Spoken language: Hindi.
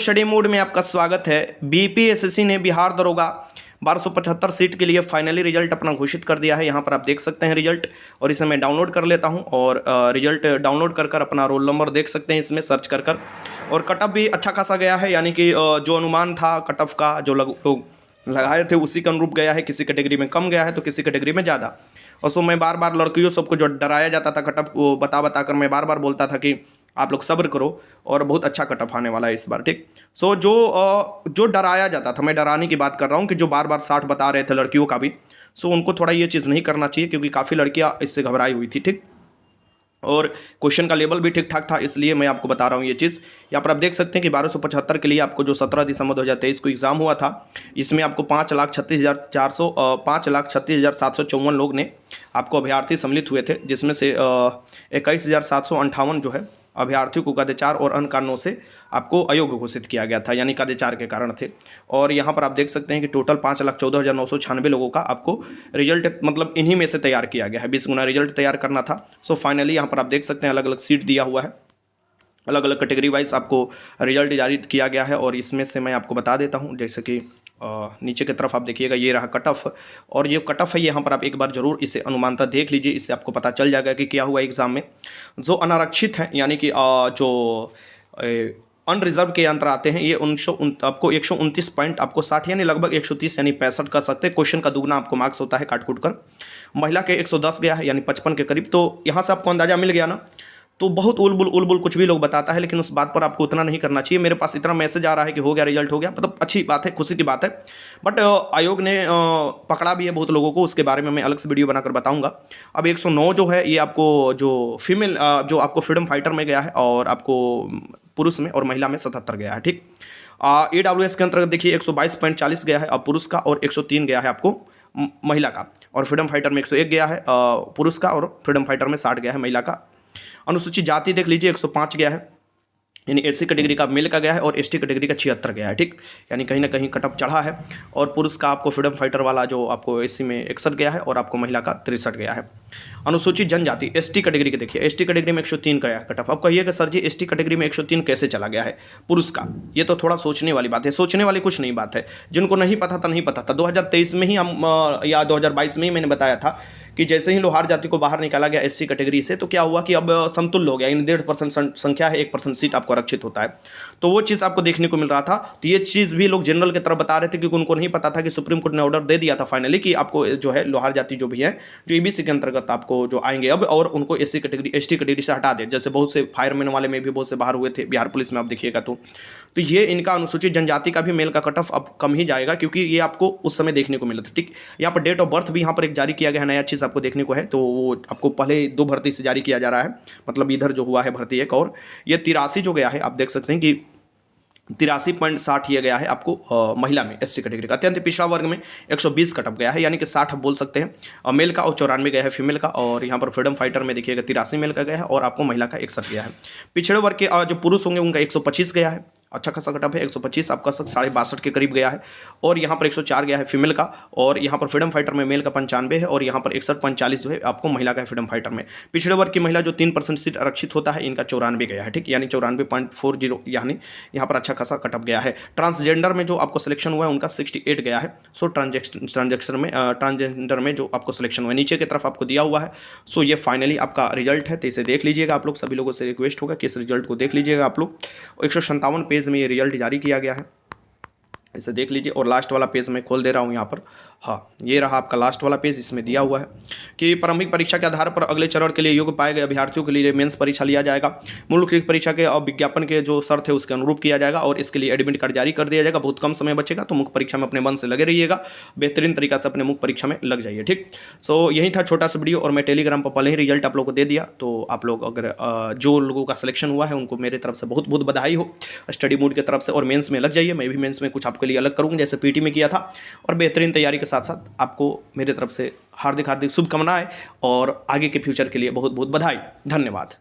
स्टडी मोड में आपका स्वागत है। बीपीएससी ने बिहार दरोगा 1275 सीट के लिए फाइनली रिजल्ट अपना घोषित कर दिया है। यहाँ पर आप देख सकते हैं रिजल्ट, और इसे मैं डाउनलोड कर लेता हूँ और रिजल्ट डाउनलोड कर अपना रोल नंबर देख सकते हैं इसमें सर्च कर। और कटअप भी अच्छा खासा गया है, यानी कि जो अनुमान था कटअप का जो लोग लगाए थे उसी के अनुरूप गया है। किसी कैटेगरी में कम गया है तो किसी कैटेगरी में ज़्यादा। और सो मैं बार बार लड़कियों सबको जो डराया जाता था कटअप को बता कर, मैं बार बार बोलता था कि आप लोग सब्र करो और बहुत अच्छा कटअप आने वाला है इस बार, ठीक। सो जो डराया जाता था, मैं डराने की बात कर रहा हूँ कि जो बार बार 60 बता रहे थे लड़कियों का भी, सो उनको थोड़ा ये चीज़ नहीं करना चाहिए, क्योंकि काफ़ी लड़कियाँ इससे घबराई हुई थी, ठीक। और क्वेश्चन का लेवल भी ठीक ठाक था, इसलिए मैं आपको बता रहा हूँ ये चीज़। यहाँ पर आप देख सकते हैं कि 1275 के लिए आपको जो 17 दिसंबर 2023 को एग्ज़ाम हुआ था, इसमें आपको 5,36,754 लोग ने आपको अभ्यर्थी सम्मिलित हुए थे, जिसमें से 21,758 जो है अभ्यर्थियों को कद 4 और अन्य कारणों से आपको अयोग्य घोषित किया गया था, यानी कद 4 के कारण थे। और यहाँ पर आप देख सकते हैं कि टोटल 5,14,996 लोगों का आपको रिजल्ट मतलब इन्हीं में से तैयार किया गया है। 20 गुना रिजल्ट तैयार करना था। सो फाइनली यहाँ पर आप देख सकते हैं अलग अलग सीट दिया हुआ है, अलग अलग कैटेगरी वाइज आपको रिजल्ट जारी किया गया है। और इसमें से मैं आपको बता देता हूँ, जैसे कि नीचे की तरफ आप देखिएगा, ये रहा कट ऑफ। और ये कट ऑफ है, यहाँ पर आप एक बार जरूर इसे अनुमानता देख लीजिए, इससे आपको पता चल जाएगा कि क्या हुआ एग्जाम में। जो अनारक्षित हैं, यानी कि जो अनरिजर्व के यंत्र आते हैं, ये आपको 129 पॉइंट आपको 60 यानी लगभग 130 यानी 65 कर सकते हैं। क्वेश्चन का दुगना आपको मार्क्स होता है काट कूट कर। महिला के 110 गया है, यानी 55 के करीब। तो यहाँ से आपको अंदाजा मिल गया ना। तो बहुत उलबुल कुछ भी लोग बताता है, लेकिन उस बात पर आपको उतना नहीं करना चाहिए। मेरे पास इतना मैसेज आ रहा है कि हो गया, रिजल्ट हो गया, मतलब अच्छी बात है, खुशी की बात है। बट आयोग ने पकड़ा भी है बहुत लोगों को, उसके बारे में मैं अलग से वीडियो बनाकर बताऊंगा। अब 109 जो है ये आपको जो फीमेल जो आपको फ्रीडम फाइटर में गया है, और आपको पुरुष में और महिला में 77 गया है, ठीक। AWS के अंतर्गत देखिए 122.40 गया है अब पुरुष का, और 103 गया है आपको महिला का। और फ्रीडम फाइटर में 101 गया है पुरुष का, और फ्रीडम फाइटर में 60 गया है महिला का। अनुसूचित जाति देख लीजिए 105 गया है, यानी SC कैटेगरी का मेल का गया है, और ST कैटेगरी का 76 गया है, ठीक। यानी कहीं ना कहीं कटअप चढ़ा है। और पुरुष का आपको फ्रीडम फाइटर वाला जो आपको SC में 61 गया है, और आपको महिला का 63 गया है। अनुसूचित जनजाति ST कैटेगरी के देखिए, ST कैटेगरी में 103 गया है कटअप। अब कहिए कि सर जी ST कैटेगरी में 103 कैसे चला गया है पुरुष का? ये तो थोड़ा सोचने वाली बात है। सोचने वाली कुछ नहीं बात है, जिनको नहीं पता था नहीं पता था। 2023 में ही हम या 2022 में ही मैंने बताया था कि जैसे ही लोहार जाति को बाहर निकाला गया SC कैटेगरी से, तो क्या हुआ कि अब समतुल्य हो गया, यानी 1.5% संख्या है, 1% सीट आपको आरक्षित होता है। तो वो चीज़ आपको देखने को मिल रहा था। तो ये चीज़ भी लोग जनरल की तरफ बता रहे थे, क्योंकि उनको नहीं पता था कि सुप्रीम कोर्ट ने ऑर्डर दे दिया था फाइनली कि आपको जो है लोहार जाति जो भी है, जो EBC के अंतर्गत आपको जो आएंगे अब, और उनको SC कैटेगरी ST कैटेगरी से हटा दे। जैसे बहुत से फायरमैन वाले में भी बहुत से बाहर हुए थे बिहार पुलिस में, आप देखिएगा तो ये इनका अनुसूचित जनजाति का भी मेल का कट ऑफ अब कम ही जाएगा, क्योंकि ये आपको उस समय देखने को मिला था, ठीक। यहाँ पर डेट ऑफ बर्थ भी यहाँ पर एक जारी किया गया है, नया चीज़ आपको देखने को है। तो वो आपको पहले 2 भर्ती से जारी किया जा रहा है, मतलब इधर जो हुआ है भर्ती एक, और ये 83 जो गया है, आप देख सकते हैं कि 83.60 ये गया है आपको महिला में SC कैटेगरी का। अत्यंत पिछड़ा वर्ग में 120 कटअप गया है, यानी कि 60 बोल सकते हैं मेल का, और 94 गया है फीमेल का। और यहाँ पर फ्रीडम फाइटर में देखिएगा 83 मेल का गया है, और आपको महिला का 61 गया है। पिछड़े वर्ग के जो पुरुष होंगे उनका 125 गया है, अच्छा खासा कटअप है। 125 आपका 62.5 के करीब गया है। और यहाँ पर 104 गया है फीमेल का, और यहाँ पर फ्रीडम फाइटर में मेल का 95 है, और यहाँ पर 61.40 जो है आपको महिला का है फ्रीडम फाइटर में। पिछड़े वर्ग की महिला जो 3% सीट आरक्षित होता है, इनका 94 गया है, ठीक। यानी 94.40, यानी यहाँ पर अच्छा खासा कटअप गया है। ट्रांसजेंडर में जो आपको सिलेक्शन हुआ है उनका 68 गया है। सो ट्रांसजेंडर में जो आपको सिलेक्शन हुआ है नीचे की तरफ आपको दिया हुआ है। सो ये फाइनली आपका रिजल्ट है, तो इसे देख लीजिएगा आप लोग। सभी लोगों से रिक्वेस्ट होगा कि इस रिजल्ट को देख लीजिएगा आप लोग। 157 पेज में ये रिजल्ट जारी किया गया है, इसे देख लीजिए। और लास्ट वाला पेज मैं खोल दे रहा हूँ यहाँ पर। हाँ, ये रहा आपका लास्ट वाला पेज। इसमें दिया हुआ है कि प्रारंभिक परीक्षा के आधार पर अगले चरण के लिए योग्य पाए गए अभ्यर्थियों के लिए मेंस परीक्षा लिया जाएगा। मूल परीक्षा के और विज्ञापन के जो शर्त है उसके अनुरूप किया जाएगा, और इसके लिए एडमिट कार्ड जारी कर दिया जाएगा। बहुत कम समय बचेगा, तो मुख्य परीक्षा में अपने मन से लगे रहिएगा, बेहतरीन तरीका से अपने मुख्य परीक्षा में लग जाइए, ठीक। सो यही था छोटा सा वीडियो, और मैं टेलीग्राम पर पहले ही रिजल्ट आप लोग को दे दिया। तो आप लोग अगर जो लोगों का सिलेक्शन हुआ है उनको मेरे तरफ से बहुत बहुत बधाई हो, स्टडी मूड की तरफ से। और मेंस में लग जाइए, मैं भी मेंस में कुछ आपके लिए अलग करूँगा, जैसे PT में किया था। और बेहतरीन तैयारी के साथ साथ आपको मेरे तरफ से हार्दिक शुभकामनाएं, और आगे के फ्यूचर के लिए बहुत बहुत बधाई। धन्यवाद।